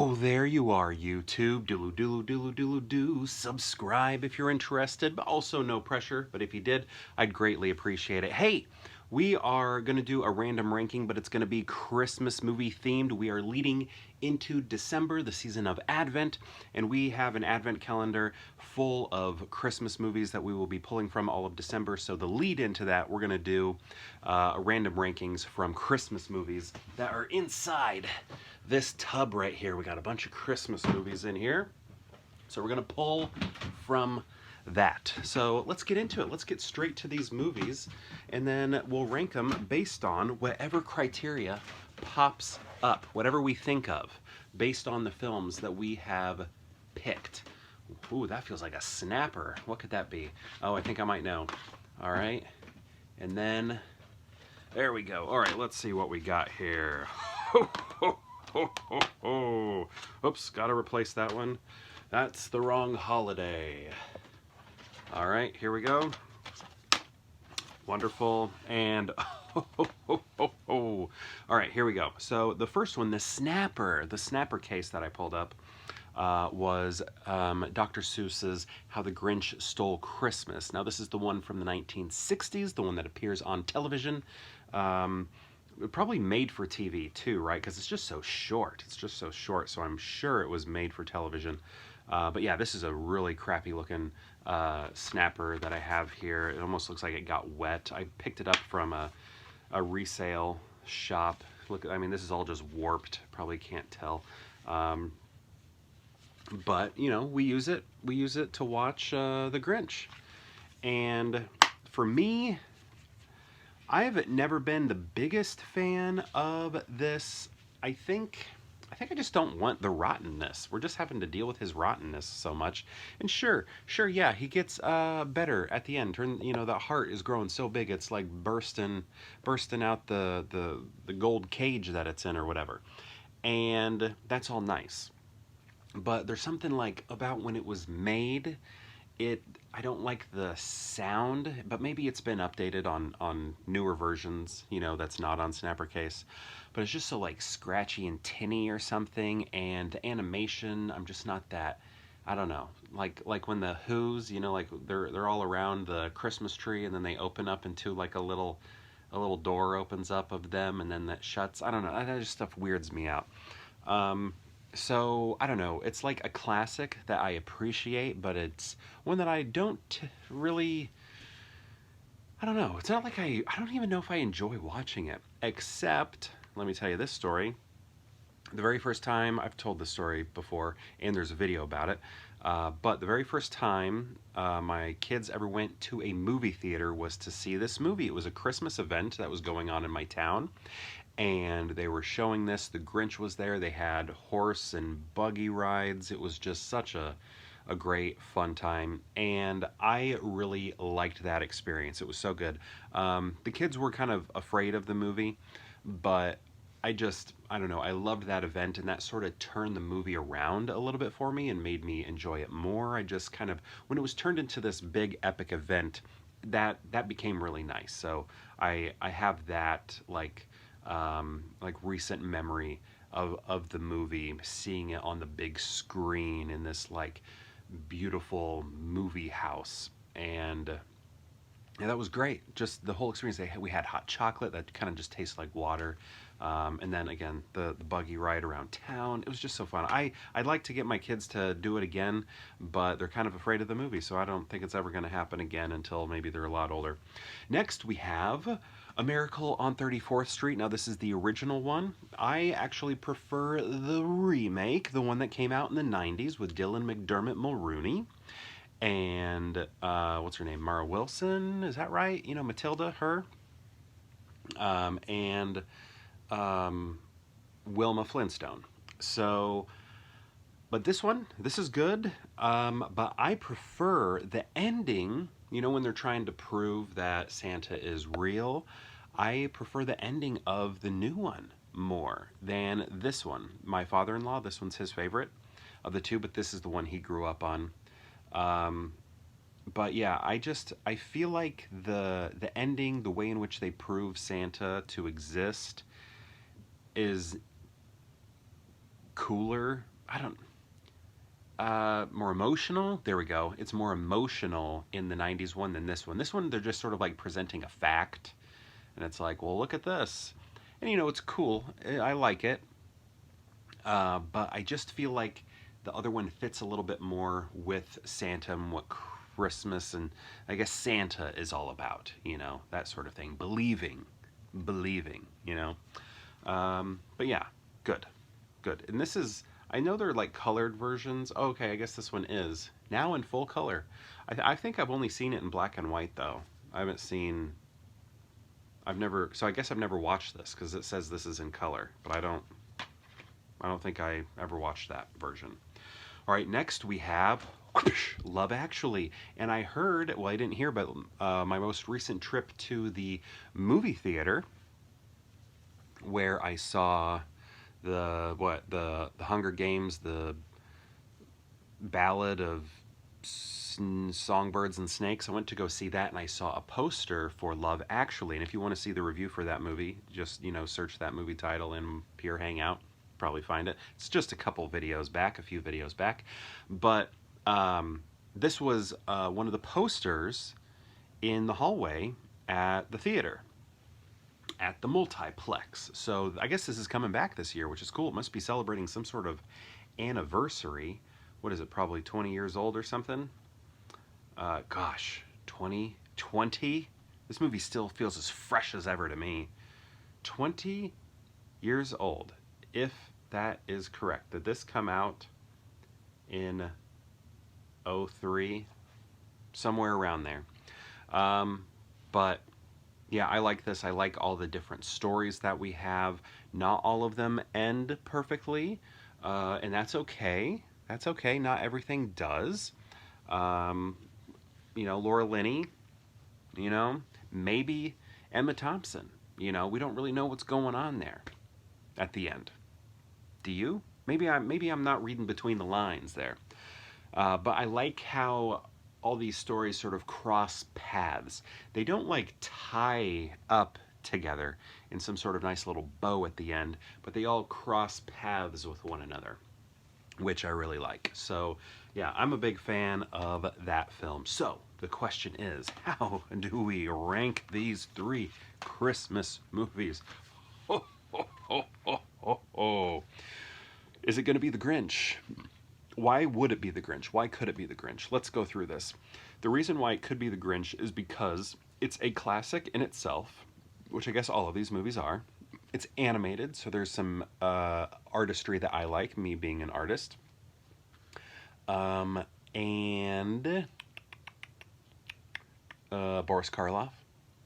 Oh, there you are, YouTube. Doodle doodle doodle doodle doo. Subscribe if you're interested, but also no pressure. But if you did, I'd greatly appreciate it. Hey, we are going to do a random ranking, but it's going to be Christmas movie themed. We are leading into December, the season of Advent, and we have an Advent calendar full of Christmas movies that we will be pulling from all of December. So the lead into that, we're going to do random rankings from Christmas movies that are inside this tub right here. We got a bunch of Christmas movies in here. So we're going to pull from that. So let's get into it. Let's get straight to these movies, and then we'll rank them based on whatever criteria pops up, whatever we think of, based on the films that we have picked. Ooh, that feels like a snapper. What could that be? Oh, I think I might know. All right. And then, there we go. All right, let's see what we got here. Oops, gotta replace that one. That's the wrong holiday. All right, here we go. Wonderful. And all right, here we go. So the first one, the snapper case that I pulled up was Dr. Seuss's How the Grinch Stole Christmas. Now this is the one from the 1960s, the one that appears on television. Probably made for TV too, right? Because it's just so short. It's just so short, so I'm sure it was made for television. But yeah, this is a really crappy looking snapper that I have here. It almost looks like it got wet. I picked it up from a resale shop. Look, I mean, this is all just warped. Probably can't tell. But, you know, we use it. We use it to watch The Grinch. And for me, I have never been the biggest fan of this. I think I just don't want the rottenness. We're just having to deal with his rottenness so much. And sure, yeah, he gets better at the end. You know, the heart is growing so big it's like bursting out the gold cage that it's in or whatever. And that's all nice. But there's something like about when it was made, I don't like the sound, but maybe it's been updated on newer versions, you know, that's not on Snapper Case. But it's just so like scratchy and tinny or something, and the animation, I'm just not that, I don't know. Like when the Who's, you know, like they're all around the Christmas tree, and then they open up into like a little door opens up of them, and then that shuts. I don't know. That just stuff weirds me out. So, I don't know, it's like a classic that I appreciate, but it's one that I don't really, I don't know, it's not like I don't even know if I enjoy watching it, except, let me tell you this story. The very first time, I've told this story before, and there's a video about it, but the very first time my kids ever went to a movie theater was to see this movie. It was a Christmas event that was going on in my town, and they were showing this. The Grinch was there. They had horse and buggy rides. It was just such a great fun time, and I really liked that experience. It was so good. The kids were kind of afraid of the movie, but I don't know, I loved that event, and that sort of turned the movie around a little bit for me and made me enjoy it more. I just kind of, when it was turned into this big epic event, that became really nice. So I have that like recent memory of the movie, seeing it on the big screen in this like beautiful movie house, and yeah, that was great. Just the whole experience. We had hot chocolate that kind of just tastes like water, and then again the buggy ride around town. It was just so fun. I'd like to get my kids to do it again, but they're kind of afraid of the movie, so I don't think it's ever going to happen again until maybe they're a lot older. Next we have A Miracle on 34th Street. Now this is the original one. I actually prefer the remake, the one that came out in the 90s with Dylan McDermott Mulrooney and what's her name, Mara Wilson, is that right? You know, Matilda, her, and Wilma Flintstone. So, but this is good, but I prefer the ending. You know, when they're trying to prove that Santa is real, I prefer the ending of the new one more than this one. My father-in-law, this one's his favorite of the two, but this is the one he grew up on. But yeah, I feel like the ending, the way in which they prove Santa to exist is cooler I don't, more emotional. There we go. It's more emotional in the 90s one than this one. This one, they're just sort of like presenting a fact. And it's like, well, look at this. And it's cool. I like it. But I just feel like the other one fits a little bit more with Santa and what Christmas and I guess Santa is all about, that sort of thing. Believing. But yeah, good, good. And this is, I know they're like colored versions. Oh, okay, I guess this one is now in full color. I think I've only seen it in black and white though. I haven't seen. I've never. So I guess I've never watched this because it says this is in color, but I don't. I don't think I ever watched that version. All right, next we have Love Actually. And I heard, well, I didn't hear, but my most recent trip to the movie theater where I saw the Hunger Games, the Ballad of Songbirds and Snakes. I went to go see that and I saw a poster for Love Actually. And if you want to see the review for that movie, just, search that movie title in Peer Hangout. Probably find it. It's just a few videos back. But this was one of the posters in the hallway at the theater, at the multiplex. So I guess this is coming back this year, which is cool. It must be celebrating some sort of anniversary. What is it, probably 20 years old or something? Gosh, 2020? This movie still feels as fresh as ever to me. 20 years old. If that is correct. Did this come out in 03? Somewhere around there. But yeah, I like this. I like all the different stories that we have. Not all of them end perfectly, and that's okay. That's okay. Not everything does. Laura Linney, maybe Emma Thompson. We don't really know what's going on there at the end. Do you? Maybe I'm not reading between the lines there. But I like how all these stories sort of cross paths. They don't like tie up together in some sort of nice little bow at the end, but they all cross paths with one another, which I really like. So yeah, I'm a big fan of that film. So the question is, how do we rank these three Christmas movies? Ho, ho, ho, ho, ho, ho. Is it going to be The Grinch? Why would it be The Grinch? Why could it be The Grinch? Let's go through this. The reason why it could be The Grinch is because it's a classic in itself, which I guess all of these movies are. It's animated, so there's some artistry that I like, me being an artist. And Boris Karloff,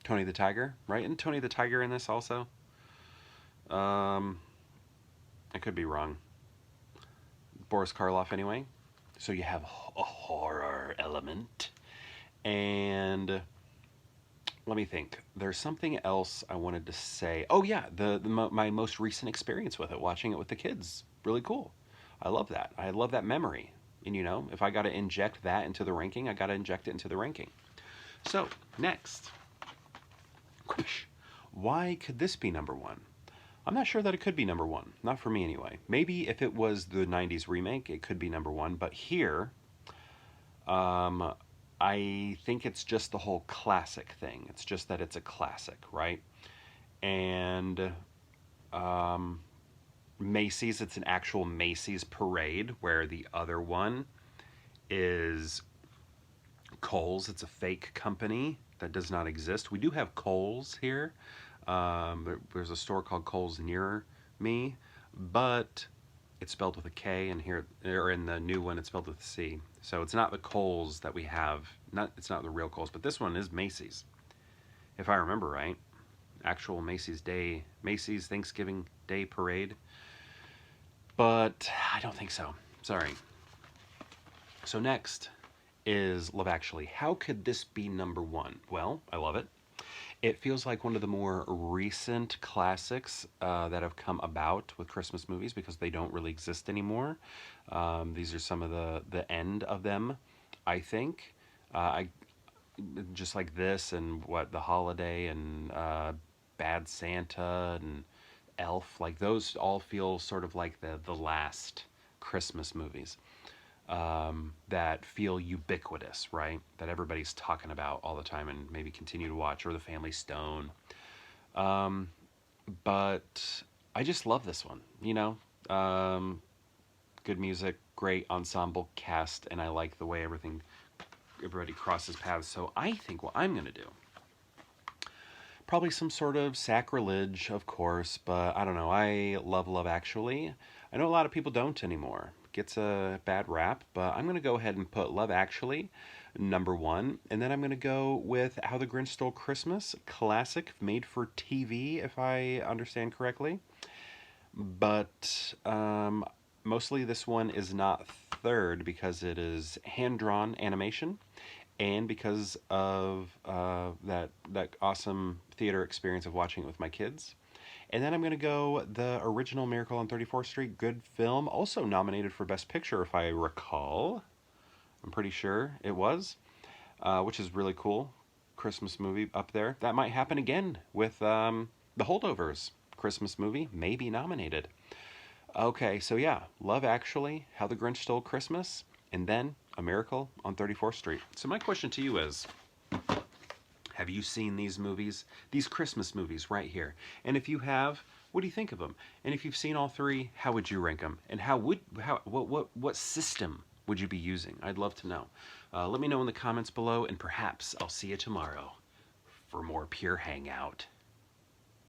Tony the Tiger, right? And Tony the Tiger in this also. I could be wrong. Boris Karloff anyway. So you have a horror element. And let me think. There's something else I wanted to say. Oh yeah, my most recent experience with it, watching it with the kids. Really cool. I love that. I love that memory. And if I got to inject that into the ranking, I got to inject it into the ranking. So, next. Why could this be number one? I'm not sure that it could be number one. Not for me anyway. Maybe if it was the 90s remake, it could be number one. But here, I think it's just the whole classic thing. It's just that it's a classic, right? And Macy's, it's an actual Macy's parade, where the other one is Kohl's. It's a fake company that does not exist. We do have Kohl's here. There's a store called Kohl's near me, but it's spelled with a K, and here, or in the new one, it's spelled with a C. So it's not the Kohl's that we have. It's not the real Kohl's, but this one is Macy's, if I remember right. Actual Macy's Thanksgiving Day parade. But I don't think so. Sorry. So next is Love Actually. How could this be number one? Well, I love it. It feels like one of the more recent classics that have come about with Christmas movies, because they don't really exist anymore. These are some of the end of them, I think. Just like this and The Holiday and Bad Santa and Elf, like those all feel sort of like the last Christmas movies that feel ubiquitous, right? That everybody's talking about all the time and maybe continue to watch, or The Family Stone. Um, but I just love this one, you know? Good music, great ensemble cast, and I like the way everybody crosses paths. So I think what I'm going to do, probably some sort of sacrilege, of course, but I don't know. I love Love Actually. I know a lot of people don't anymore. It gets a bad rap, but I'm going to go ahead and put Love Actually number one, and then I'm going to go with How the Grinch Stole Christmas, classic, made for TV, if I understand correctly. But mostly this one is not third because it is hand-drawn animation, and because of that awesome theater experience of watching it with my kids. And then I'm going to go the original Miracle on 34th Street, good film, also nominated for Best Picture, if I recall. I'm pretty sure it was, which is really cool. Christmas movie up there. That might happen again with The Holdovers. Christmas movie, maybe nominated. Okay, so yeah, Love Actually, How the Grinch Stole Christmas, and then A Miracle on 34th Street. So my question to you is, have you seen these movies, these Christmas movies right here? And if you have, what do you think of them? And if you've seen all three, how would you rank them? And what system would you be using? I'd love to know. Let me know in the comments below, and perhaps I'll see you tomorrow for more Pure Hangout.